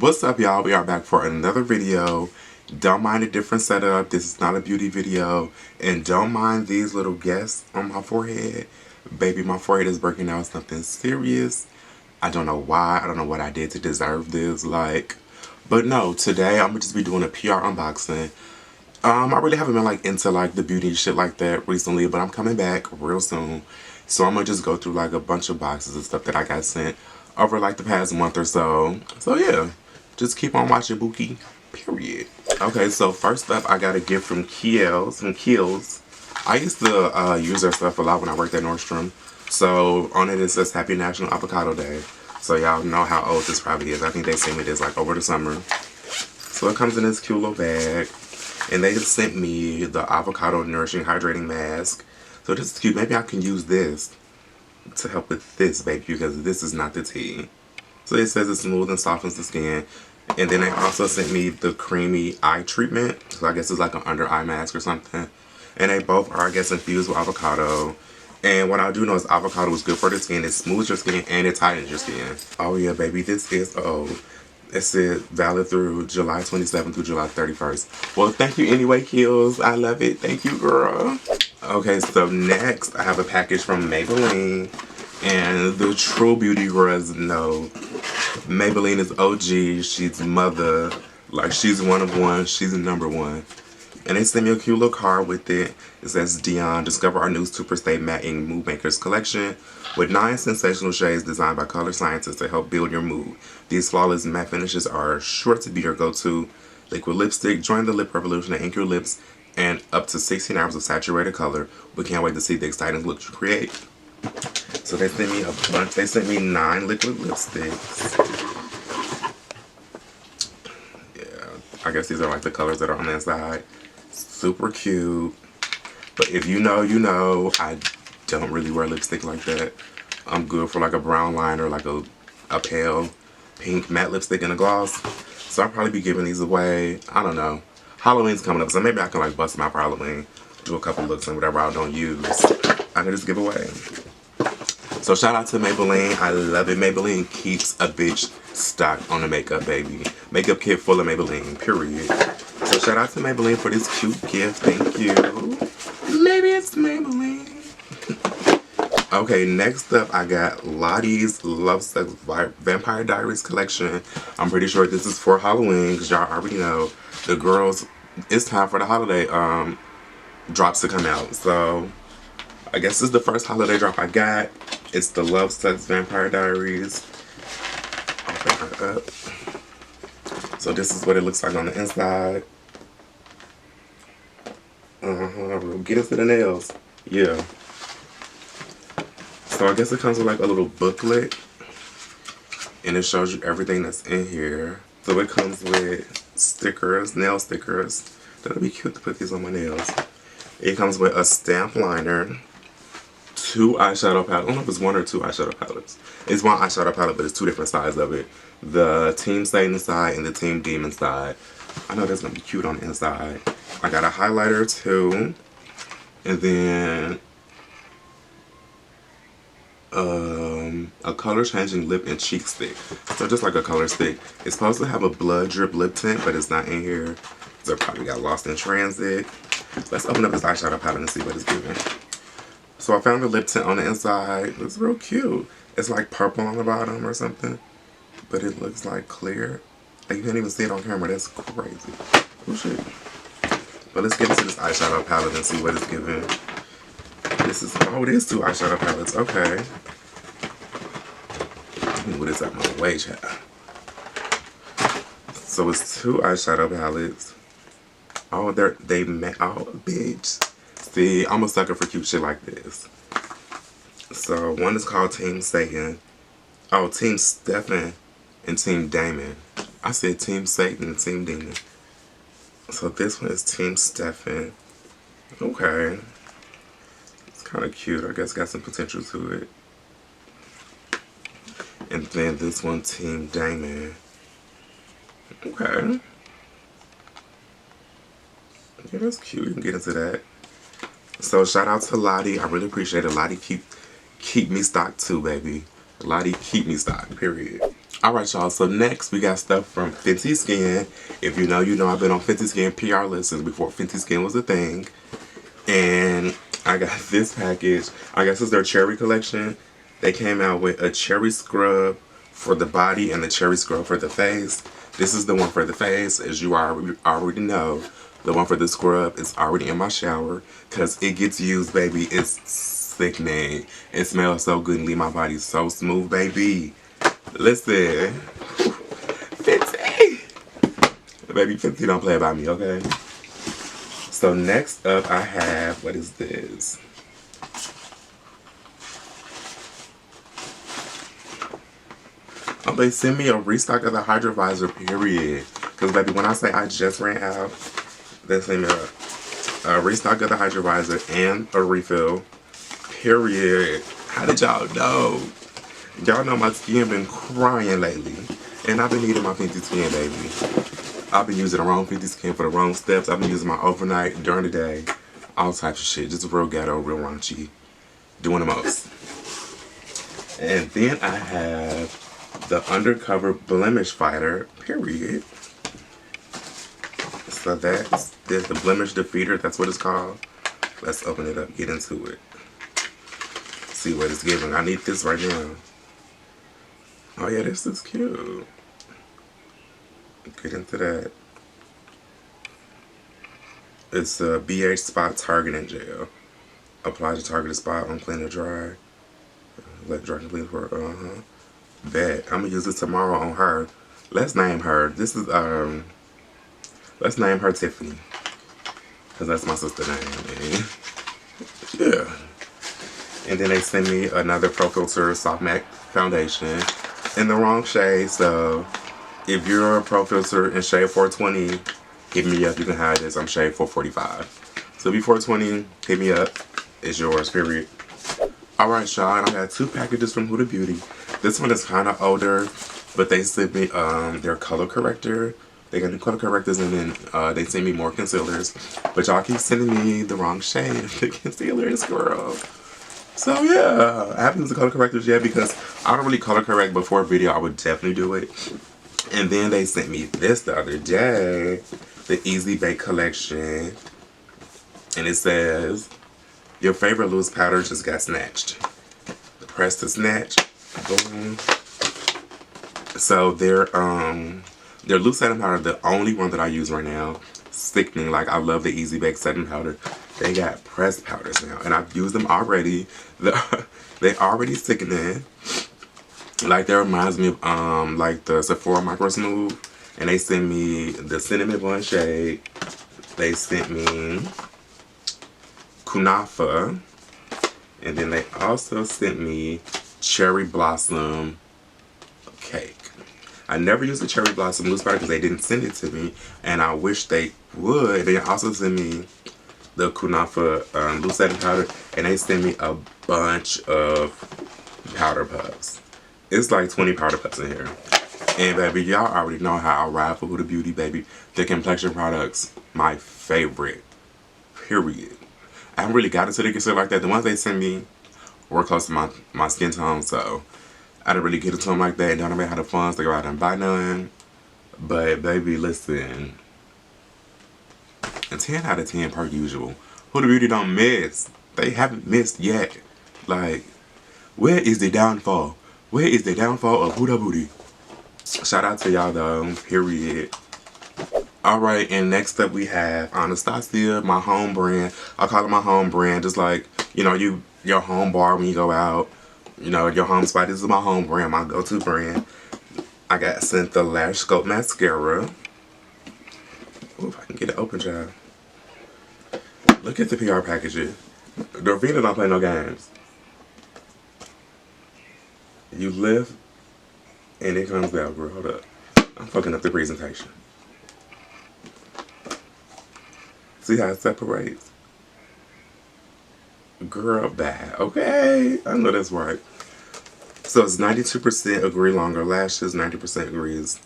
What's up, y'all? We are back for another video. Don't mind a different setup. This is not a beauty video. And don't mind these little guests on my forehead. Baby, my forehead is breaking out something serious. I don't know why. I don't know what I did to deserve this. But no, today I'm gonna just be doing a PR unboxing. I really haven't been into the beauty shit like that recently, but I'm coming back real soon. So I'm gonna just go through a bunch of boxes of stuff that I got sent over the past month or so. So yeah, just keep on watching Bookie, period. Okay, so first up I got a gift from Kiehl's. I used to use their stuff a lot when I worked at Nordstrom. So on it says Happy National Avocado Day. So y'all know how old this probably is. I think they sent me this over the summer. So it comes in this cute little bag. And they just sent me the Avocado Nourishing Hydrating Mask. So this is cute. Maybe I can use this to help with this, baby, because this is not the tea. So it says it smooths and softens the skin. And then they also sent me the creamy eye treatment. So I guess it's like an under eye mask or something. And they both are, I guess, infused with avocado. And what I do know is avocado is good for the skin. It smooths your skin and it tightens your skin. Oh yeah, baby, this is old. It said valid through July 27th through July 31st. Well, thank you anyway, Kiehl's. I love it. Thank you, girl. Okay, so next I have a package from Maybelline. And the true beauty girls know Maybelline is OG. She's mother. She's one of one. She's number one. And they sent me a cute little card with it. It says, Dion, discover our new Super Stay Matte Ink Mood Makers collection with 9 sensational shades designed by color scientists to help build your mood. These flawless matte finishes are sure to be your go-to liquid lipstick. Join the lip revolution and ink your lips and up to 16 hours of saturated color. We can't wait to see the exciting look you create. So they sent me a bunch. They sent me 9 liquid lipsticks. Yeah, I guess these are the colors that are on the inside. Super cute. But if you know, you know. I don't really wear lipstick like that. I'm good for a brown liner, a pale pink matte lipstick and a gloss. So I'll probably be giving these away. I don't know. Halloween's coming up, so maybe I can bust them out for Halloween. Do a couple looks and whatever I don't use, I can just give away. So shout out to Maybelline. I love it. Maybelline keeps a bitch stocked on the makeup, baby. Makeup kit full of Maybelline, period. So shout out to Maybelline for this cute gift. Thank you. Maybe it's Maybelline. Okay, next up I got Lottie's Love Sex Vampire Diaries collection. I'm pretty sure this is for Halloween because y'all already know the girls, it's time for the holiday drops to come out. So I guess this is the first holiday drop I got. It's the Love Sex Vampire Diaries. Open her up. So this is what it looks like on the inside. We'll get into the nails. Yeah. So I guess it comes with a little booklet. And it shows you everything that's in here. So it comes with stickers, nail stickers. That'll be cute to put these on my nails. It comes with a stamp liner. 2 eyeshadow palettes. I don't know if it's 1 or 2 eyeshadow palettes. It's 1 eyeshadow palette, but it's 2 different sides of it. The Team Satan side and the Team Demon side. I know that's going to be cute on the inside. I got a highlighter too. And then a color changing lip and cheek stick. So just a color stick. It's supposed to have a blood drip lip tint, but it's not in here. So it probably got lost in transit. Let's open up this eyeshadow palette and see what it's giving. So I found the lip tint on the inside. It's real cute. It's purple on the bottom or something. But it looks clear. You can't even see it on camera. That's crazy. Oh shit. But let's get into this eyeshadow palette and see what it's giving. This is, oh, it is 2 eyeshadow palettes. Okay. What is that my way, chat? So it's 2 eyeshadow palettes. Oh, they met. Oh, bitch. See, I'm a sucker for cute shit like this. So one is called Team Satan. Oh, Team Stefan and Team Damon. I said Team Satan and Team Demon. So this one is Team Stefan. Okay. It's kind of cute. I guess got some potential to it. And then this one, Team Damon. Okay. Yeah, that's cute. You can get into that. So shout out to Lottie. I really appreciate it. Lottie keep me stocked too, baby. Lottie keep me stocked, period. Alright, y'all, so next we got stuff from Fenty Skin. If you know, you know I've been on Fenty Skin PR lists since before Fenty Skin was a thing. And I got this package. I guess it's their cherry collection. They came out with a cherry scrub for the body and the cherry scrub for the face. This is the one for the face, as you already know. The one for the scrub is already in my shower because it gets used, baby. It's sickening. It smells so good and leave my body so smooth, baby. Listen, Fenty, baby, Fenty don't play about me, okay? So next up, I have, what is this? Oh, they sent me a restock of the Hydro Visor, period. Because, baby, when I say I just ran out, they sent me a restock of the Hydro Visor and a refill, period. How did y'all know? Y'all know my skin been crying lately. And I've been needing my Fenty Skin, baby. I've been using the wrong Fenty Skin for the wrong steps. I've been using my overnight during the day. All types of shit. Just real ghetto, real raunchy. Doing the most. And then I have the Undercover Blemish Fighter, period. So there's the Blemish Defeater. That's what it's called. Let's open it up. Get into it. See what it's giving. I need this right now. Oh yeah, this is cute. Get into that. It's a BH Spot Targeting Gel. Apply to targeted spot on clean or dry. Let dry complete for Bet. I'm gonna use this tomorrow on her. Let's name her. This is let's name her Tiffany. Cause that's my sister's name. And yeah. And then they send me another Pro Filter Soft Matte Foundation in the wrong shade. So if you're a Pro Filter in shade 420, hit me up. You can have this. I'm shade 445. So if you're 420, hit me up. It's yours, period. Alright, y'all. And I got 2 packages from Huda Beauty. This one is kind of older, but they sent me their color corrector. They got new color correctors, and then they sent me more concealers. But y'all keep sending me the wrong shade of the concealers, girl. So yeah, I haven't used the color correctors yet because I don't really color correct before a video. I would definitely do it. And then they sent me this the other day, the Easy Bake Collection. And it says, your favorite loose powder just got snatched. Press to snatch. Boom. So their loose setting powder, the only one that I use right now. Sickening. Like, I love the Easy Bake setting powder. They got pressed powders now, and I've used them already. They already sickening. Like, that reminds me of like the Sephora Micro Smooth, and they sent me the Cinnamon Bun shade. They sent me Kunafa, and then they also sent me Cherry Blossom Cake. I never used the Cherry Blossom loose powder because they didn't send it to me, and I wish they would. They also sent me the Kunafa loose setting powder, and they sent me a bunch of powder puffs. It's like 20 powder puffs in here. And baby, y'all already know how I ride for Huda Beauty, baby. The complexion products, my favorite. Period. I haven't really got into the concealer like that. The ones they sent me were close to my skin tone, so I didn't really get into them like that. Don't know how the funds to go out and buy none. But baby, listen. A 10 out of 10 per usual. Huda Beauty don't miss. They haven't missed yet. Like, where is the downfall? Where is the downfall of Huda Beauty? Shout out to y'all though. Period. Alright, and next up we have Anastasia, my home brand. I call it my home brand, just like, you know, your home bar when you go out. You know, your home spot. This is my home brand, my go-to brand. I got sent the Lash Sculpt Mascara. Ooh, if I can get it open, child. Look at the PR packaging. Dorvina don't play no games. You lift, and it comes out, girl. Hold up. I'm fucking up the presentation. See how it separates? Girl, bad. Okay. I know that's right. So it's 92% agree longer lashes, 90% agrees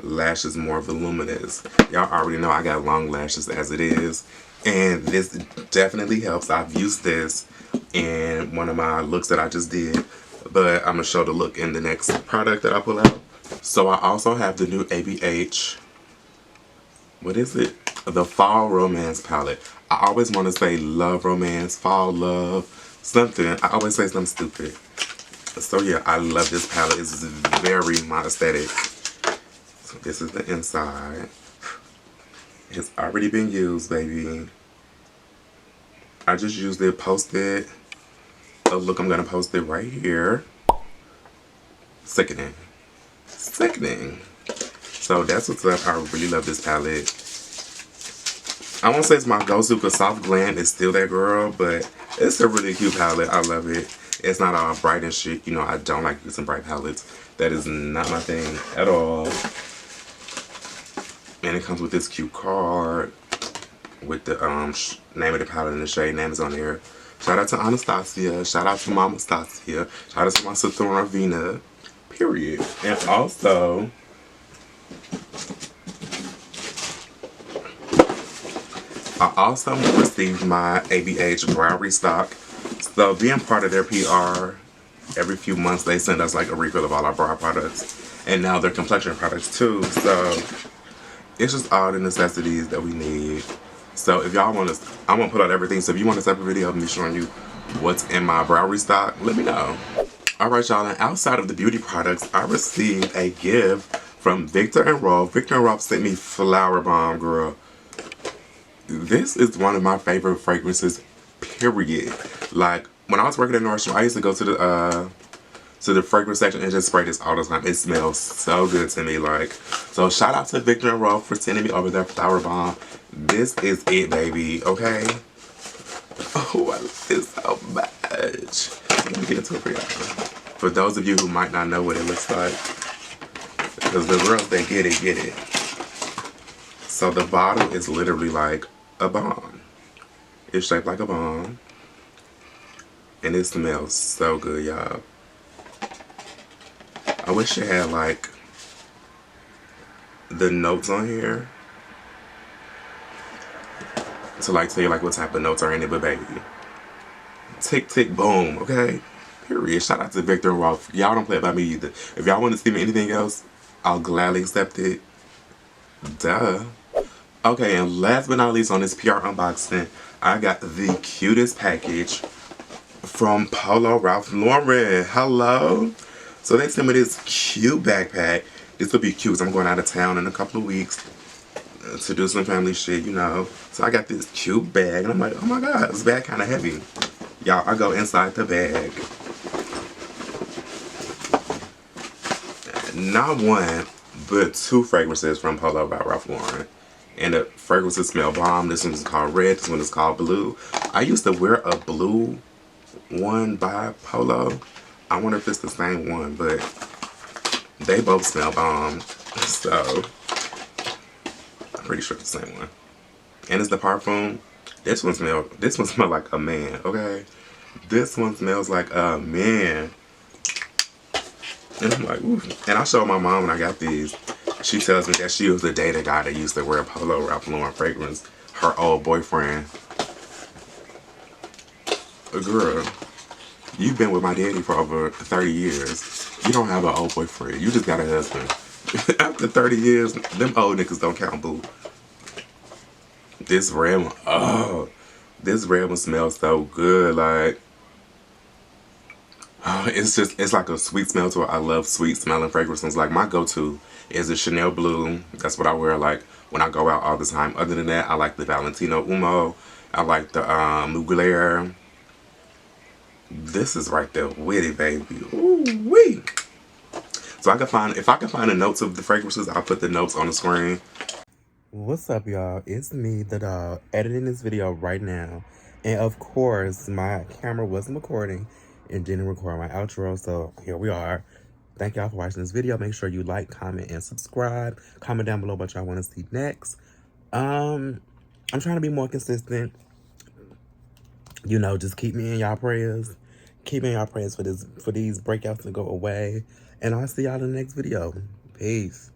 lashes more voluminous. Y'all already know I got long lashes as it is. And this definitely helps. I've used this in one of my looks that I just did. But I'm going to show the look in the next product that I pull out. So I also have the new ABH, what is it? The Fall Romance palette. I always want to say love romance, fall love, something. I always say something stupid. So yeah, I love this palette. It's very my aesthetic. So this is the inside. It's already been used, baby. I just used it, posted. Oh, look, I'm gonna post it right here. Sickening. Sickening. So that's what's up. I really love this palette. I won't say it's my go-to because Soft Glam is still that girl, but it's a really cute palette. I love it. It's not all bright and shit. You know, I don't like using bright palettes. That is not my thing at all. And it comes with this cute card with the name of the palette and the shade name is on there. Shout out to Anastasia. Shout out to Mama Stasia. Shout out to my sister Ravina. Period. And also, I also received my ABH brow restock. So being part of their PR, every few months they send us like a refill of all our brow products. And now their complexion products too. So it's just all the necessities that we need. So if y'all want to, I'm going to put out everything. So if you want a separate video of me showing you what's in my brow restock, let me know. Alright y'all, and outside of the beauty products, I received a gift from Victor and Rolf. Victor and Rolf sent me Flower Bomb, girl. This is one of my favorite fragrances, period. Like, when I was working at Nordstrom, I used to go to the fragrance section and just spray this all the time. It smells so good to me. Like, so shout out to Victor and Rolf for sending me over their Flower Bomb. This is it, baby, okay? Oh, I love this so much. Let me get into it for y'all. For those of you who might not know what it looks like, because the girls that get it, get it. So the bottle is literally like a bomb. It's shaped like a bomb. And it smells so good, y'all. I wish it had like the notes on here to like tell you like what type of notes are in it, but baby, tick tick boom, okay? Period. Shout out to Victor and Rolf. Y'all don't play about me either. If y'all want to see me anything else, I'll gladly accept it. Duh. Okay, and last but not least on this PR unboxing, I got the cutest package from Polo Ralph Lauren. Hello. So they sent me this cute backpack. This will be cute because I'm going out of town in a couple of weeks to do some family shit, you know. So I got this cute bag and I'm like, oh my god, this bag kind of heavy. Y'all, I go inside the bag. Not one, but two fragrances from Polo by Ralph Lauren. And the fragrances smell bomb. This one is called red, this one is called blue. I used to wear a blue one by Polo. I wonder if it's the same one, but they both smell bomb. So, I'm pretty sure it's the same one. And it's the parfum. This one smells like a man, okay? This one smells like a man. And I'm like, ooh. And I showed my mom when I got these. She tells me that she was the data guy that used to wear a Polo Ralph Lauren fragrance. Her old boyfriend. Girl, you've been with my daddy for over 30 years. You don't have an old boyfriend. You just got a husband. After 30 years, them old niggas don't count, boo. This red one, oh. This red one smells so good, like. It's like a sweet smell to it. I love sweet smelling fragrances. Like my go-to is the Chanel Blue. That's what I wear like when I go out all the time. Other than that, I like the Valentino Umo. I like the Mugler. This is right there with it, baby. Ooh wee. So if I can find the notes of the fragrances, I'll put the notes on the screen. What's up, y'all? It's me, the dog, editing this video right now. And of course, my camera wasn't recording and didn't record my outro, so here we are. Thank y'all for watching this video. Make sure you like, comment, and subscribe. Comment down below what y'all want to see next. I'm trying to be more consistent. You know, just keep me in y'all prayers. Keep me in y'all prayers for these breakouts to go away. And I'll see y'all in the next video. Peace.